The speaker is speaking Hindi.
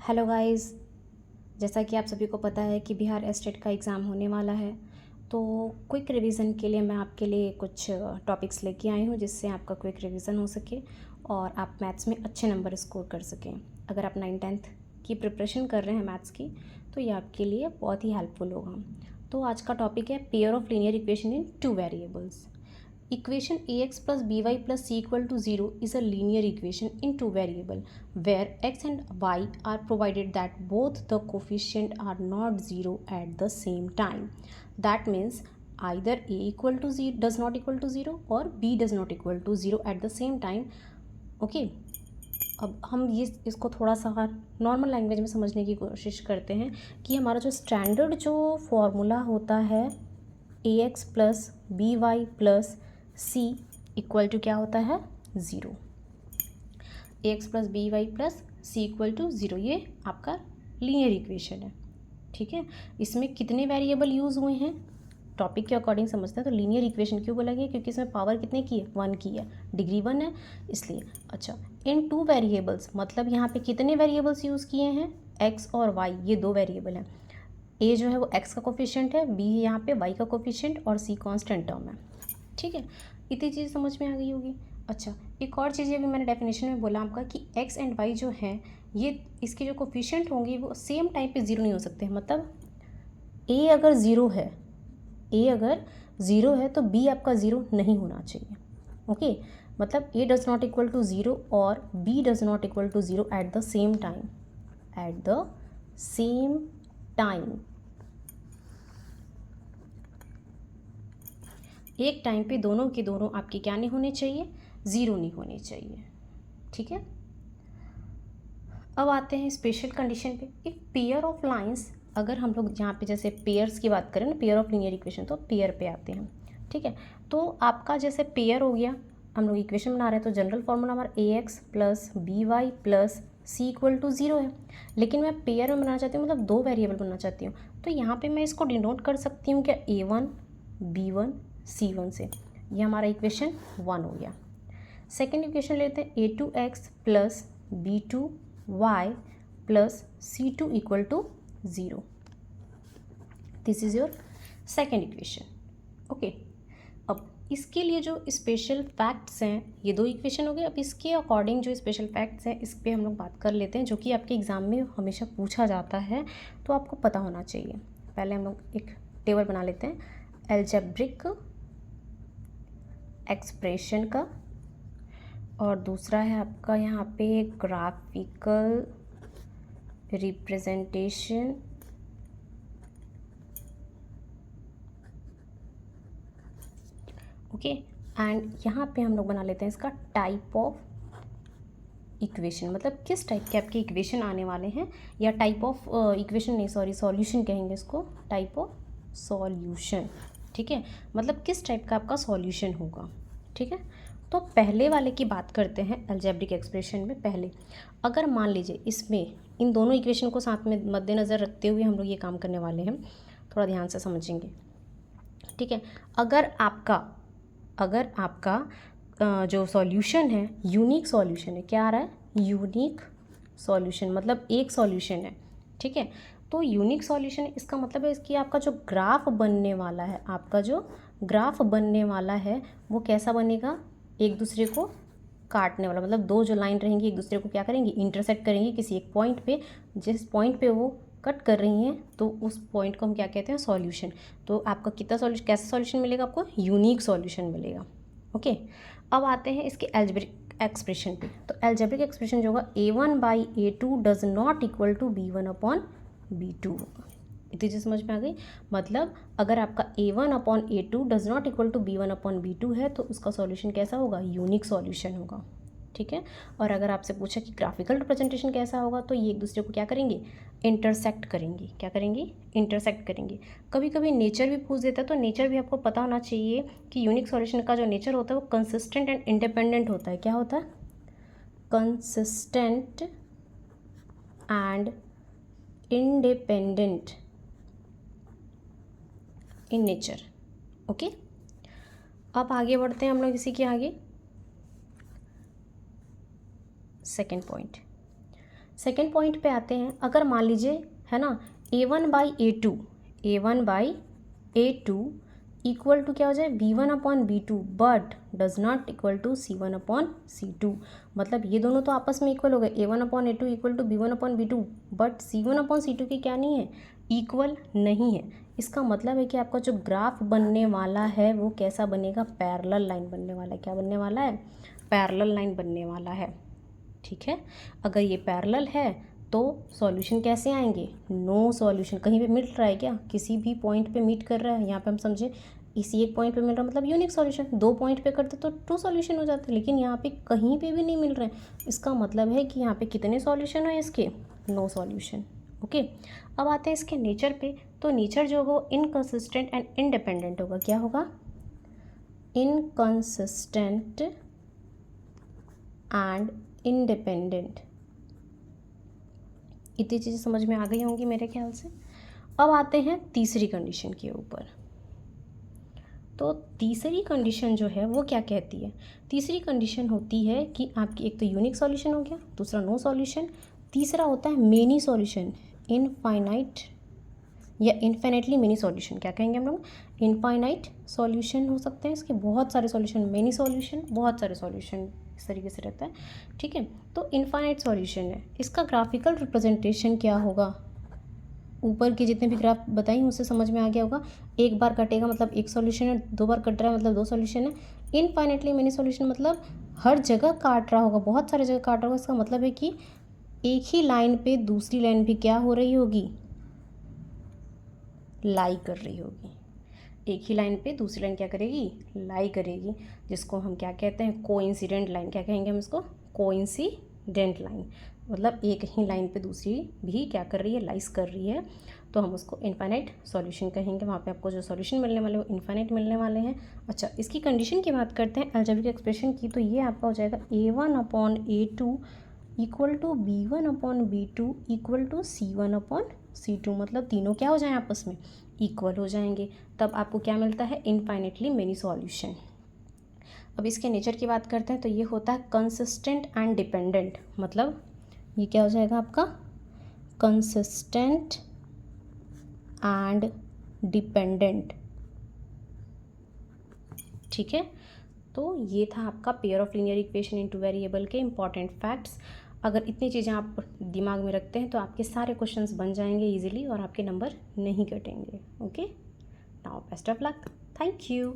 Hello guys. जैसा कि आप सभी को पता है कि बिहार एस्टेट का एग्ज़ाम होने वाला है, तो क्विक रिवीजन के लिए मैं आपके लिए कुछ टॉपिक्स लेके आई हूँ जिससे आपका क्विक रिवीजन हो सके और आप मैथ्स में अच्छे नंबर स्कोर कर सकें। अगर आप 9th-10th की प्रिपरेशन कर रहे हैं मैथ्स की, तो ये आपके लिए बहुत ही हेल्पफुल होगा। तो आज का टॉपिक है pair of linear equation in 2 variables. Equation ax plus by plus c equal to 0 is a linear equation in 2 variable where x and y are provided that both the coefficient are not 0 at the same time. That means either a equal to 0 does not equal to 0 or b does not equal to 0 at the same time. Okay. अब हम ये इसको थोड़ा सा नॉर्मल लैंग्वेज में समझने की कोशिश करते हैं कि हमारा जो स्टैंडर्ड जो फॉर्मूला होता है A X plus B Y plus C equal to क्या होता है, zero. A X plus B Y plus C equal to zero, ये आपका लीनियर इक्वेशन है। ठीक है, इसमें कितने वेरिएबल यूज़ हुए हैं टॉपिक के अकॉर्डिंग समझते हैं। तो लीनियर इक्वेशन क्यों बोला गया, क्योंकि इसमें पावर कितने की है, 1 की है, डिग्री 1 है इसलिए। अच्छा, इन 2 वेरिएबल्स मतलब यहाँ पे कितने वेरिएबल्स यूज़ किए हैं, एक्स और वाई, ये 2 वेरिएबल हैं। ए जो है वो एक्स का कोफिशिएंट है, बी यहाँ पे वाई का कोफिशिएंट और सी कांस्टेंट टर्म है। ठीक है, इतनी चीज़ समझ में आ गई होगी। अच्छा, एक और चीज़ ये भी मैंने डेफिनेशन में बोला आपका कि एक्स एंड वाई जो हैं ये इसके जो कोफिशिएंट होंगे वो सेम टाइम पे ज़ीरो नहीं हो सकते। मतलब ए अगर ज़ीरो है तो बी आपका ज़ीरो नहीं होना चाहिए। ओके, मतलब A does not equal to zero और B does not equal to zero at the same time. एक टाइम पे दोनों के दोनों आपके क्या नहीं होने चाहिए, ज़ीरो नहीं होने चाहिए। ठीक है, अब आते हैं स्पेशल कंडीशन पे। इफ पेयर ऑफ लाइंस, अगर हम लोग यहाँ पे जैसे पेयर्स की बात करें ना, पेयर ऑफ लीनियर इक्वेशन, तो पेयर पे आते हैं। ठीक है, तो आपका जैसे पेयर हो गया, हम लोग इक्वेशन बना रहे हैं तो जनरल फॉर्मूला हमारा A X plus B Y plus C equal to zero है। लेकिन मैं पेयर में बनाना चाहती हूँ, मतलब 2 वेरिएबल बनाना चाहती हूँ, तो यहाँ पे मैं इसको डिनोट कर सकती हूँ क्या, A1 B1 C1 से। ये हमारा इक्वेशन 1 हो गया। सेकेंड इक्वेशन लेते हैं A2x plus B2y plus C2 equal to zero. This is your second equation. Okay, अब इसके लिए जो स्पेशल फैक्ट्स हैं, ये 2 इक्वेशन हो गए। अब इसके अकॉर्डिंग जो स्पेशल फैक्ट्स हैं इस पर हम लोग बात कर लेते हैं, जो कि आपके एग्ज़ाम में हमेशा पूछा जाता है, तो आपको पता होना चाहिए। पहले हम लोग एक टेबल बना लेते हैं अलजेब्रिक एक्सप्रेशन का, और दूसरा है आपका यहाँ पे ग्राफिकल रिप्रेजेंटेशन ओके। एंड यहाँ पे हम लोग बना लेते हैं इसका टाइप ऑफ इक्वेशन, मतलब किस टाइप के आपके इक्वेशन आने वाले हैं, या टाइप ऑफ इक्वेशन नहीं, सॉरी सॉल्यूशन कहेंगे इसको, टाइप ऑफ सॉल्यूशन। ठीक है, मतलब किस टाइप का आपका सॉल्यूशन होगा। ठीक है, तो पहले वाले की बात करते हैं अलजेब्रिक एक्सप्रेशन में। पहले अगर मान लीजिए इसमें इन दोनों इक्वेशन को साथ में मद्देनज़र रखते हुए हम लोग ये काम करने वाले हैं, थोड़ा ध्यान से समझेंगे। ठीक है, अगर आपका जो सॉल्यूशन है यूनिक सॉल्यूशन है, क्या आ रहा है, यूनिक सॉल्यूशन, मतलब एक सॉल्यूशन है। ठीक है, तो यूनिक सॉल्यूशन है, इसका मतलब है इसकी आपका जो ग्राफ बनने वाला है, वो कैसा बनेगा, एक दूसरे को काटने वाला। मतलब 2 जो लाइन रहेंगी एक दूसरे को क्या करेंगी, इंटरसेक्ट करेंगी किसी एक पॉइंट पे। जिस पॉइंट पे वो कट कर रही हैं तो उस पॉइंट को हम क्या कहते हैं, सॉल्यूशन। तो आपका कितना सॉल्यूशन, कैसा सॉल्यूशन मिलेगा आपको, यूनिक सॉल्यूशन मिलेगा। ओके, अब आते हैं इसके अलजेब्रिक एक्सप्रेशन पे। तो अलजेब्रिक एक्सप्रेशन जो होगा A1/A2 does not equal to B1/B2। इतनी चीज़ समझ में आ गई। मतलब अगर आपका A1/A2 does not equal to B1/B2 है तो उसका सॉल्यूशन कैसा होगा, यूनिक सॉल्यूशन होगा। ठीक है, और अगर आपसे पूछा कि ग्राफिकल रिप्रेजेंटेशन कैसा होगा, तो ये एक दूसरे को क्या करेंगे, इंटरसेक्ट करेंगे। क्या करेंगे, इंटरसेक्ट करेंगे। कभी कभी नेचर भी पूछ देता है, तो नेचर भी आपको पता होना चाहिए कि यूनिक सॉल्यूशन का जो नेचर होता है वो कंसिस्टेंट एंड इंडिपेंडेंट होता है। क्या होता है, consistent and independent in nature. Okay, अब आगे बढ़ते हैं हम लोग इसी के आगे। सेकेंड सेकेंड पॉइंट पे आते हैं। अगर मान लीजिए है ना a1/a2 इक्वल टू क्या हो जाए b1/b2 but does not equal to c1/c2, मतलब ये दोनों तो आपस में इक्वल हो गए, a1/a2 equal to b1/b2 but c1/c2 की क्या नहीं है, इक्वल नहीं है। इसका मतलब है कि आपका जो ग्राफ बनने वाला है वो कैसा बनेगा, पैरेलल लाइन बनने वाला है। क्या बनने वाला है, पैरेलल लाइन बनने वाला है। ठीक है, अगर ये पैरेलल है तो सॉल्यूशन कैसे आएंगे, नो सॉल्यूशन। कहीं पे मिल रहा है क्या, किसी भी पॉइंट पे मीट कर रहा है, यहाँ पे हम समझे इसी एक पॉइंट पे मिल रहा है मतलब यूनिक सॉल्यूशन। दो पॉइंट पे करते तो टू सॉल्यूशन हो जाते, लेकिन यहाँ पे कहीं पे भी नहीं मिल रहे हैं। इसका मतलब है कि यहाँ पे कितने सॉल्यूशन है इसके, नो सॉल्यूशन। ओके, अब आते हैं इसके नेचर पे। तो नेचर जो होगा वो इनकंसिस्टेंट एंड इंडिपेंडेंट होगा। क्या होगा, इनकंसिस्टेंट एंड इंडिपेंडेंट। इतनी चीज़ें समझ में आ गई होंगी मेरे ख्याल से। अब आते हैं तीसरी कंडीशन के ऊपर। तो तीसरी कंडीशन जो है वो क्या कहती है, तीसरी कंडीशन होती है कि आपकी एक तो यूनिक सॉल्यूशन हो गया, दूसरा नो सॉल्यूशन, तीसरा होता है मेनी सॉल्यूशन, इनफाइनाइट या इन्फिनिटली मेनी सॉल्यूशन। क्या कहेंगे हम लोग, इनफाइनाइट सॉल्यूशन हो सकते हैं इसके, बहुत सारे सॉल्यूशन, मेनी सॉल्यूशन, बहुत सारे सॉल्यूशन, इस तरीके से रहता है। ठीक है, तो इनफाइनाइट सॉल्यूशन है, इसका ग्राफिकल रिप्रेजेंटेशन क्या होगा, ऊपर के जितने भी ग्राफ बताई उससे समझ में आ गया होगा। एक बार कटेगा मतलब एक सॉल्यूशन है, दो बार कट रहा है मतलब दो सॉल्यूशन है। इनफाइनाइटली मेनी सॉल्यूशन मतलब हर जगह काट रहा होगा, बहुत सारे जगह काट रहा होगा। इसका मतलब है कि एक ही लाइन पे दूसरी लाइन भी क्या हो रही होगी, लाई कर रही होगी। एक ही लाइन पे दूसरी लाइन क्या करेगी, लाई करेगी, जिसको हम क्या कहते हैं, कोइंसिडेंट लाइन। क्या कहेंगे हम इसको, कोइंसिडेंट लाइन, मतलब एक ही लाइन पे दूसरी भी क्या कर रही है, लाइस कर रही है, तो हम उसको इनफाइनाइट सॉल्यूशन कहेंगे। वहाँ पे आपको जो सॉल्यूशन मिलने वाले वो इनफाइनाइट मिलने वाले हैं। अच्छा, इसकी कंडीशन की बात करते हैं अलजेब्रिक एक्सप्रेशन की, तो ये आपका हो जाएगा a1/a2 equal to b1/b2 equal to c1/c2, मतलब तीनों क्या हो जाएं आपस में, इक्वल हो जाएंगे। तब आपको क्या मिलता है, इनफाइनाइटली मेनी सॉल्यूशन। अब इसके नेचर की बात करते हैं, तो ये होता है कंसिस्टेंट एंड डिपेंडेंट, मतलब ये क्या हो जाएगा आपका, कंसिस्टेंट एंड डिपेंडेंट। ठीक है, तो ये था आपका pair of linear equation into variable के इंपॉर्टेंट फैक्ट्स। अगर इतनी चीज़ें आप दिमाग में रखते हैं तो आपके सारे क्वेश्चंस बन जाएंगे इजीली और आपके नंबर नहीं कटेंगे। Okay, now best of luck, thank you.